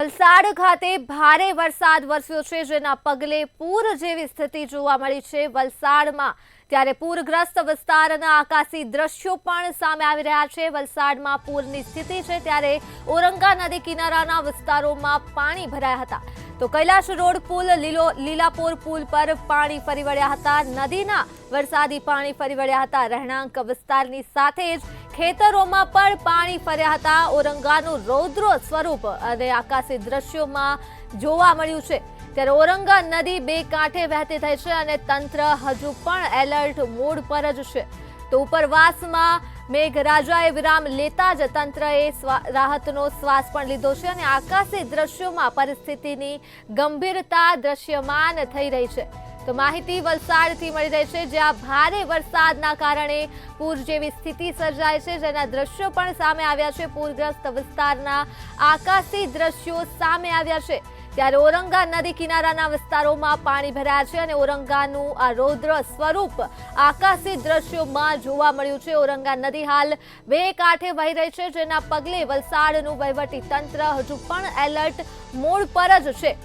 વલસાડ ખાતે ભારે વરસાદ વરસ્યો છે, જેના પગલે પૂર જેવી સ્થિતિ જોવા મળી છે વલસાડમાં। ત્યારે પૂરગ્રસ્ત વિસ્તારના આકાશી દ્રશ્યો પણ સામે આવી રહ્યા છે। વલસાડમાં પૂરની સ્થિતિ છે, ત્યારે ઓરંગા નદી કિનારાના વિસ્તારોમાં પાણી ભરાયા હતા। તો કૈલાશ રોડ પુલ લીલાપોર પુલ પર પાણી ફરી વળ્યા હતા। નદીના વરસાદી પાણી ફરી વળ્યા હતા। રહેણાંક વિસ્તારની સાથે જ ખેતરોમાં પણ પાણી ફર્યા હતા। ઓરંગાનું રૌદ્ર સ્વરૂપ અને આકાશી દ્રશ્યોમાં જોવા મળ્યું છે। ત્યારે ઓરંગા નદી બે કાંઠે વહેતી થઈ છે અને તંત્ર હજુ પણ એલર્ટ મોડ પર જ છે। તો ઉપરવાસમાં મેઘરાજાએ વિરામ લેતા જ તંત્રએ રાહતનો શ્વાસ પણ લીધો છે અને આકાશી દ્રશ્યોમાં પરિસ્થિતિની ગંભીરતા દ્રશ્યમાન થઈ રહી છે। તો માહિતી વલસાડથી મળી રહી છે, જ્યાં ભારે વરસાદના કારણે પૂર જેવી સ્થિતિ સર્જાય છે, જેના દ્રશ્યો પણ સામે આવ્યા છે। પૂરગ્રસ્ત વિસ્તારના આકાશી દ્રશ્યો સામે આવ્યા છે। ત્યારે ઓરંગા નદી કિનારાના વિસ્તારોમાં પાણી ભરાયા છે અને ઓરંગાનું આ રૌદ્ર સ્વરૂપ આકાશી દ્રશ્યોમાં જોવા મળ્યું છે। ઓરંગા નદી હાલ બે કાંઠે વહી રહી છે, જેના પગલે વલસાડનું વહીવટી તંત્ર હજુ પણ એલર્ટ મોડ પર જ છે।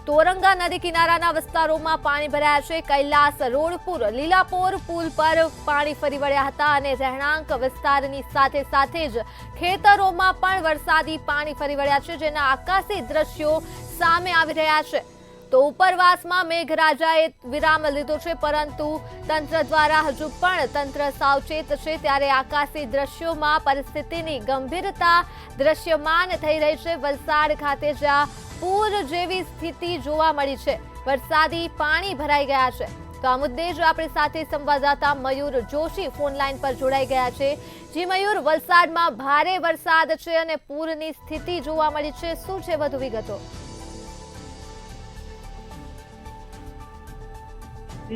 તો ઓરંગા નદી કિનારાના વિસ્તારોમાં પાણી ભરાયા છે। કૈલાશ રોડ પુલ લીલાપોર પુલ પર પાણી ફરી વળ્યા હતા અને રહેણાંક વિસ્તારની સાથે સાથે જ ખેતરોમાં પણ વરસાદી પાણી ફરી વળ્યા છે, જેના આકાશી દ્રશ્યો સામે આવી રહ્યા છે। તો ઉપરવાસમાં મેઘરાજાએ વિરામ લીધો છે, પરંતુ તંત્ર દ્વારા હજુ પણ તંત્ર સાવચેત છે। ત્યારે આકાશી દ્રશ્યોમાં પરિસ્થિતિની ગંભીરતા દ્રશ્યમાન થઈ રહી છે। વલસાડ ખાતે જ્યાં પૂર જેવી સ્થિતિ જોવા મળી છે, વરસાદી પાણી ભરાઈ ગયા છે। તો આ મુદ્દે જ આપણી સાથે સંવાદદાતા મયુર જોશી ફોન લાઈન પર જોડાઈ ગયા છે। જી મયુર, વલસાડમાં ભારે વરસાદ છે અને પૂરની સ્થિતિ જોવા મળી છે, શું છે વધુ વિગતો?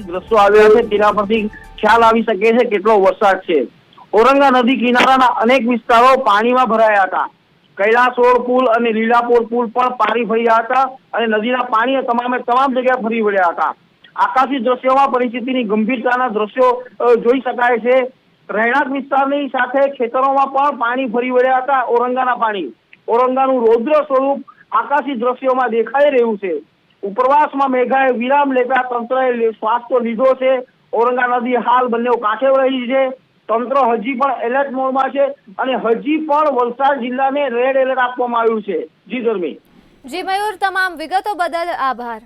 દ્રશ્યો આવ્યા છે તેના પરથી ખ્યાલ આવી શકે છે કેટલો વરસાદ છે। ઓરંગા નદી કિનારાના અનેક વિસ્તારો પાણીમાં ભરાયા હતા। કૈલાશ રોડ પુલ અને લીલાપોર પુલ પણ પાણી ફર્યા હતા અને નદીના પાણી તમામ જગ્યાએ ફરી વળ્યા હતા। આકાશી દ્રશ્યોમાં પરિસ્થિતિની ગંભીરતાના દ્રશ્યો જોઈ શકાય છે। રહેણાંક વિસ્તારની સાથે ખેતરોમાં પણ પાણી ફરી વળ્યા હતા। ઓરંગાનું રૌદ્ર સ્વરૂપ આકાશી દ્રશ્યોમાં દેખાઈ રહ્યું છે। ઉપરવાસમાં મેઘાએ વિરામ લેતા તંત્રએ શ્વાસ તો લીધો છે। ઓરંગા નદી હાલ બંને કાંઠે વહી છે। તંત્ર હજી પણ એલર્ટ મોડમાં છે અને હજી પણ વલસાડ જિલ્લાને રેડ એલર્ટ આપવામાં આવ્યું છે। જી ધર્મી। જી મયુર, તમામ વિગતો બદલ આભાર।